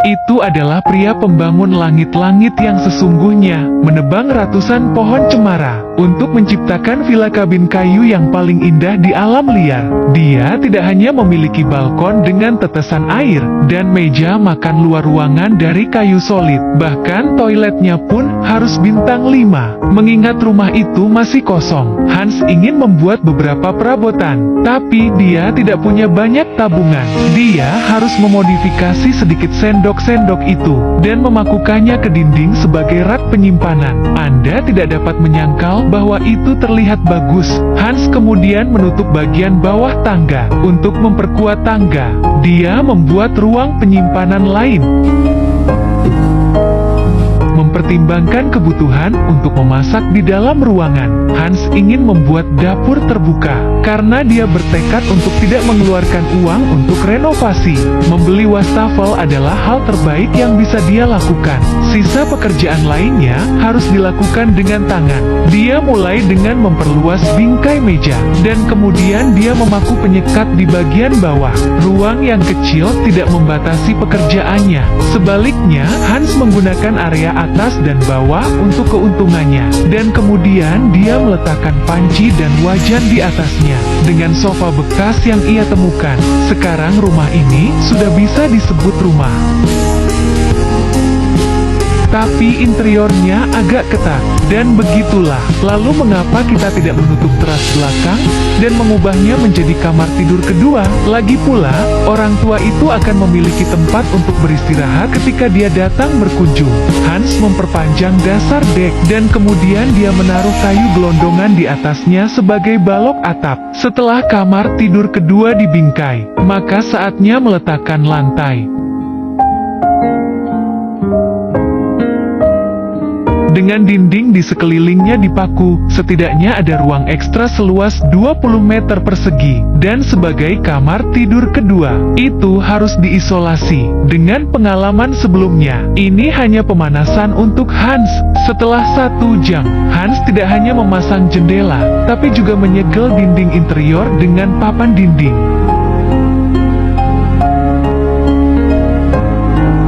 Itu adalah pria pembangun langit-langit yang sesungguhnya, menebang ratusan pohon cemara untuk menciptakan villa kabin kayu yang paling indah di alam liar. Dia tidak hanya memiliki balkon dengan tetesan air dan meja makan luar ruangan dari kayu solid, bahkan toiletnya pun harus bintang 5. Mengingat rumah itu masih kosong, Hans ingin membuat beberapa perabotan, tapi dia tidak punya banyak tabungan. Dia harus memodifikasi sedikit sendok-sendok itu dan memakukannya ke dinding sebagai rak penyimpanan. Anda tidak dapat menyangkal bahwa itu terlihat bagus. Hans kemudian menutup bagian bawah tangga untuk memperkuat tangga. Dia membuat ruang penyimpanan lain, mempertimbangkan kebutuhan untuk memasak di dalam ruangan. Hans ingin membuat dapur terbuka karena dia bertekad untuk tidak mengeluarkan uang untuk renovasi. Membeli wastafel adalah hal terbaik yang bisa dia lakukan. Sisa pekerjaan lainnya harus dilakukan dengan tangan. Dia mulai dengan memperluas bingkai meja dan kemudian dia memaku penyekat di bagian bawah. Ruang yang kecil tidak membatasi pekerjaannya. Sebaliknya, Hans menggunakan area atas dan bawah untuk keuntungannya, dan kemudian dia meletakkan panci dan wajan di atasnya. Dengan sofa bekas yang ia temukan, sekarang rumah ini sudah bisa disebut rumah. Tapi interiornya agak ketat, dan begitulah. Lalu mengapa kita tidak menutup teras belakang dan mengubahnya menjadi kamar tidur kedua? Lagi pula, orang tua itu akan memiliki tempat untuk beristirahat ketika dia datang berkunjung. Hans memperpanjang dasar dek, dan kemudian dia menaruh kayu gelondongan di atasnya sebagai balok atap. Setelah kamar tidur kedua dibingkai, maka saatnya meletakkan lantai. Dengan dinding di sekelilingnya dipaku, setidaknya ada ruang ekstra seluas 20 meter persegi, dan sebagai kamar tidur kedua, itu harus diisolasi. Dengan pengalaman sebelumnya, ini hanya pemanasan untuk Hans. Setelah 1 jam, Hans tidak hanya memasang jendela, tapi juga menyegel dinding interior dengan papan dinding.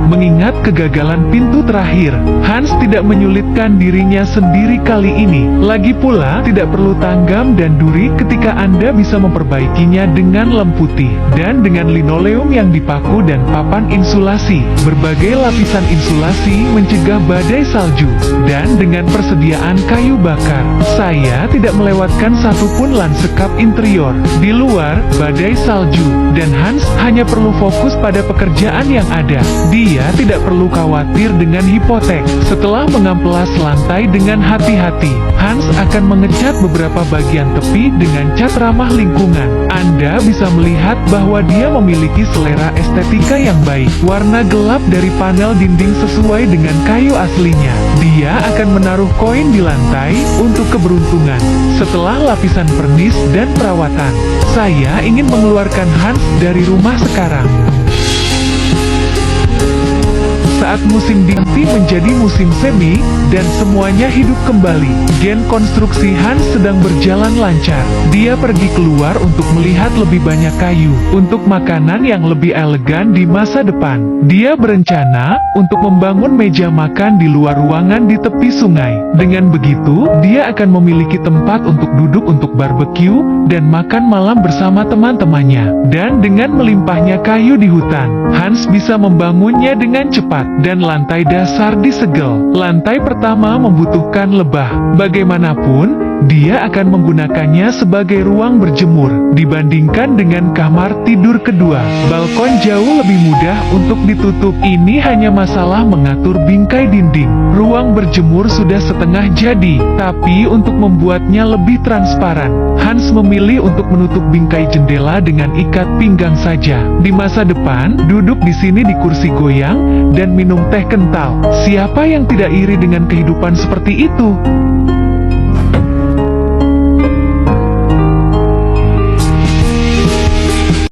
Mengingat kegagalan pintu terakhir, Hans tidak menyulitkan dirinya sendiri kali ini. Lagi pula, tidak perlu tanggam dan duri ketika Anda bisa memperbaikinya dengan lem putih dan dengan linoleum yang dipaku dan papan insulasi. Berbagai lapisan insulasi mencegah badai salju, dan dengan persediaan kayu bakar, saya tidak melewatkan satupun lanskap interior. Di luar, badai salju, dan Hans hanya perlu fokus pada pekerjaan yang ada. Dia tidak perlu khawatir dengan hipotek. Setelah mengamplas lantai dengan hati-hati, Hans akan mengecat beberapa bagian tepi dengan cat ramah lingkungan. Anda bisa melihat bahwa dia memiliki selera estetika yang baik. Warna gelap dari panel dinding sesuai dengan kayu aslinya. Dia akan menaruh koin di lantai untuk keberuntungan. Setelah lapisan pernis dan perawatan, saya ingin mengeluarkan Hans dari rumah sekarang. Saat musim dinti menjadi musim semi, dan semuanya hidup kembali, gen konstruksi Hans sedang berjalan lancar. Dia pergi keluar untuk melihat lebih banyak kayu, untuk makanan yang lebih elegan di masa depan. Dia berencana untuk membangun meja makan di luar ruangan di tepi sungai. Dengan begitu, dia akan memiliki tempat untuk duduk untuk barbeque dan makan malam bersama teman-temannya. Dan dengan melimpahnya kayu di hutan, Hans bisa membangunnya dengan cepat. Dan lantai dasar disegel. Lantai pertama membutuhkan lebah. Bagaimanapun, dia akan menggunakannya sebagai ruang berjemur. Dibandingkan dengan kamar tidur kedua, balkon jauh lebih mudah untuk ditutup. Ini hanya masalah mengatur bingkai dinding. Ruang berjemur sudah setengah jadi, tapi untuk membuatnya lebih transparan, Hans memilih untuk menutup bingkai jendela dengan ikat pinggang saja. Di masa depan, duduk di sini di kursi goyang dan minum teh kental. Siapa yang tidak iri dengan kehidupan seperti itu?